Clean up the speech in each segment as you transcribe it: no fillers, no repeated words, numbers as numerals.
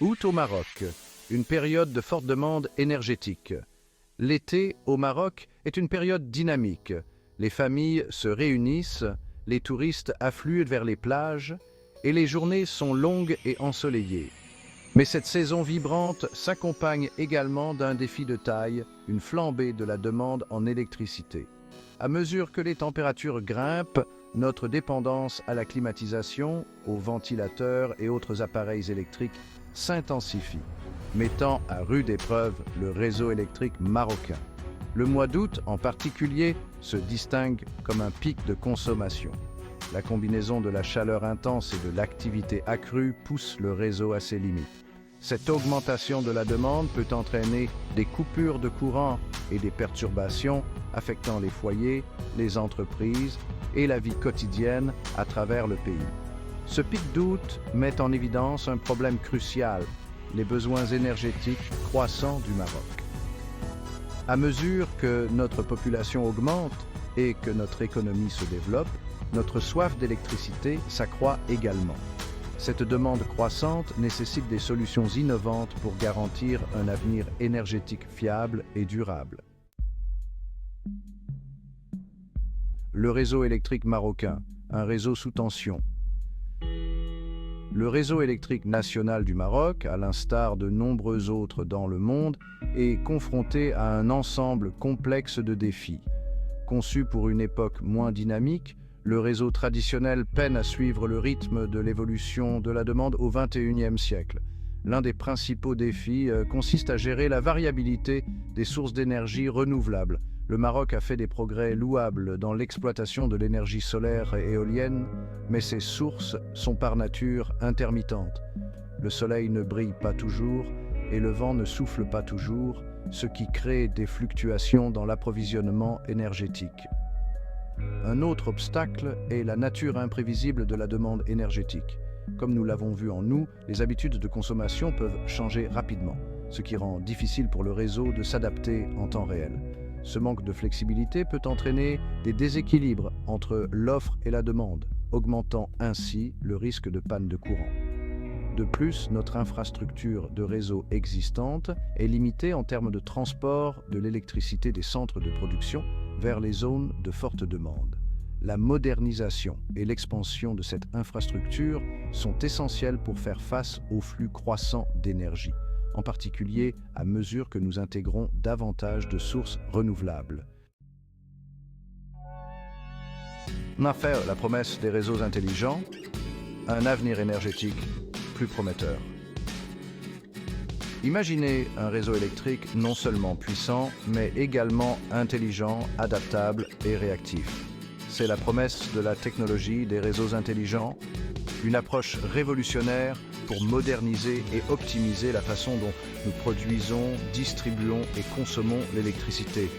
Août au Maroc, une période de forte demande énergétique. L'été au Maroc est une période dynamique. Les familles se réunissent, les touristes affluent vers les plages et les journées sont longues et ensoleillées. Mais cette saison vibrante s'accompagne également d'un défi de taille, une flambée de la demande en électricité. À mesure que les températures grimpent, notre dépendance à la climatisation, aux ventilateurs et autres appareils électriques s'intensifie, mettant à rude épreuve le réseau électrique marocain. Le mois d'août, en particulier, se distingue comme un pic de consommation. La combinaison de la chaleur intense et de l'activité accrue pousse le réseau à ses limites. Cette augmentation de la demande peut entraîner des coupures de courant et des perturbations affectant les foyers, les entreprises et la vie quotidienne à travers le pays. Ce pic d'août met en évidence un problème crucial, les besoins énergétiques croissants du Maroc. À mesure que notre population augmente et que notre économie se développe, notre soif d'électricité s'accroît également. Cette demande croissante nécessite des solutions innovantes pour garantir un avenir énergétique fiable et durable. Le réseau électrique marocain, un réseau sous tension. Le réseau électrique national du Maroc, à l'instar de nombreux autres dans le monde, est confronté à un ensemble complexe de défis. Conçu pour une époque moins dynamique, le réseau traditionnel peine à suivre le rythme de l'évolution de la demande au XXIe siècle. L'un des principaux défis consiste à gérer la variabilité des sources d'énergie renouvelables. Le Maroc a fait des progrès louables dans l'exploitation de l'énergie solaire et éolienne, mais ces sources sont par nature intermittentes. Le soleil ne brille pas toujours et le vent ne souffle pas toujours, ce qui crée des fluctuations dans l'approvisionnement énergétique. Un autre obstacle est la nature imprévisible de la demande énergétique. Comme nous l'avons vu en août, les habitudes de consommation peuvent changer rapidement, ce qui rend difficile pour le réseau de s'adapter en temps réel. Ce manque de flexibilité peut entraîner des déséquilibres entre l'offre et la demande, augmentant ainsi le risque de panne de courant. De plus, notre infrastructure de réseau existante est limitée en termes de transport de l'électricité des centres de production vers les zones de forte demande. La modernisation et l'expansion de cette infrastructure sont essentielles pour faire face aux flux croissants d'énergie, en particulier à mesure que nous intégrons davantage de sources renouvelables. On a fait la promesse des réseaux intelligents, un avenir énergétique plus prometteur. Imaginez un réseau électrique non seulement puissant, mais également intelligent, adaptable et réactif. C'est la promesse de la technologie des réseaux intelligents, une approche révolutionnaire pour moderniser et optimiser la façon dont nous produisons, distribuons et consommons l'électricité.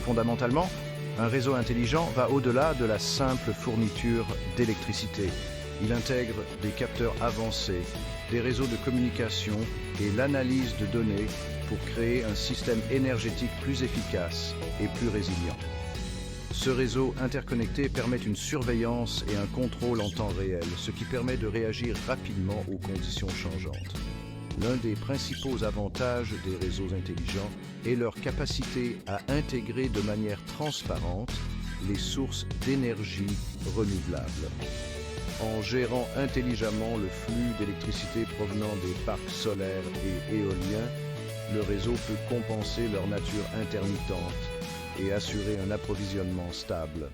Fondamentalement, un réseau intelligent va au-delà de la simple fourniture d'électricité. Il intègre des capteurs avancés, des réseaux de communication et l'analyse de données pour créer un système énergétique plus efficace et plus résilient. Ce réseau interconnecté permet une surveillance et un contrôle en temps réel, ce qui permet de réagir rapidement aux conditions changeantes. L'un des principaux avantages des réseaux intelligents est leur capacité à intégrer de manière transparente les sources d'énergie renouvelables. En gérant intelligemment le flux d'électricité provenant des parcs solaires et éoliens, le réseau peut compenser leur nature intermittente et assurer un approvisionnement stable.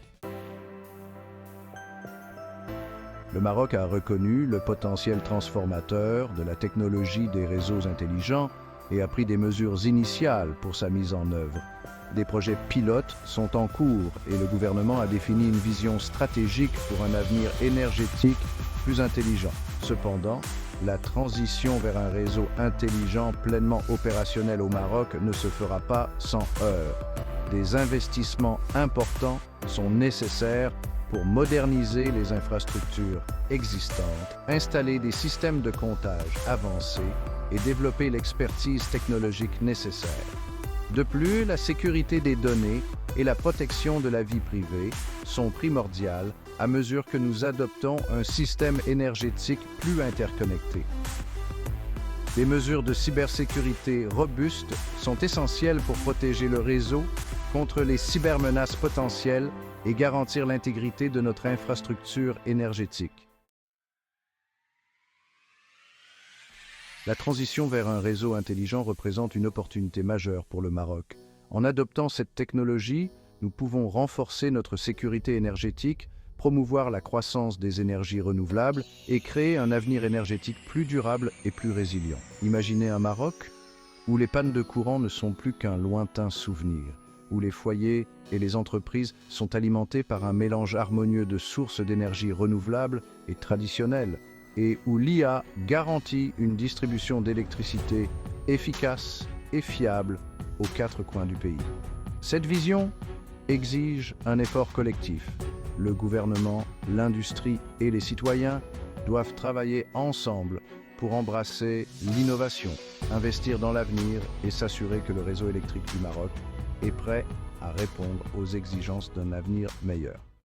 Le Maroc a reconnu le potentiel transformateur de la technologie des réseaux intelligents et a pris des mesures initiales pour sa mise en œuvre. Des projets pilotes sont en cours et le gouvernement a défini une vision stratégique pour un avenir énergétique plus intelligent. Cependant, la transition vers un réseau intelligent pleinement opérationnel au Maroc ne se fera pas sans heurts. Des investissements importants sont nécessaires pour moderniser les infrastructures existantes, installer des systèmes de comptage avancés et développer l'expertise technologique nécessaire. De plus, la sécurité des données et la protection de la vie privée sont primordiales à mesure que nous adoptons un système énergétique plus interconnecté. Des mesures de cybersécurité robustes sont essentielles pour protéger le réseau contre les cybermenaces potentielles et garantir l'intégrité de notre infrastructure énergétique. La transition vers un réseau intelligent représente une opportunité majeure pour le Maroc. En adoptant cette technologie, nous pouvons renforcer notre sécurité énergétique, promouvoir la croissance des énergies renouvelables et créer un avenir énergétique plus durable et plus résilient. Imaginez un Maroc où les pannes de courant ne sont plus qu'un lointain souvenir, où les foyers et les entreprises sont alimentés par un mélange harmonieux de sources d'énergie renouvelables et traditionnelles, et où l'IA garantit une distribution d'électricité efficace et fiable aux quatre coins du pays. Cette vision exige un effort collectif. Le gouvernement, l'industrie et les citoyens doivent travailler ensemble pour embrasser l'innovation, investir dans l'avenir et s'assurer que le réseau électrique du Maroc est prêt à répondre aux exigences d'un avenir meilleur.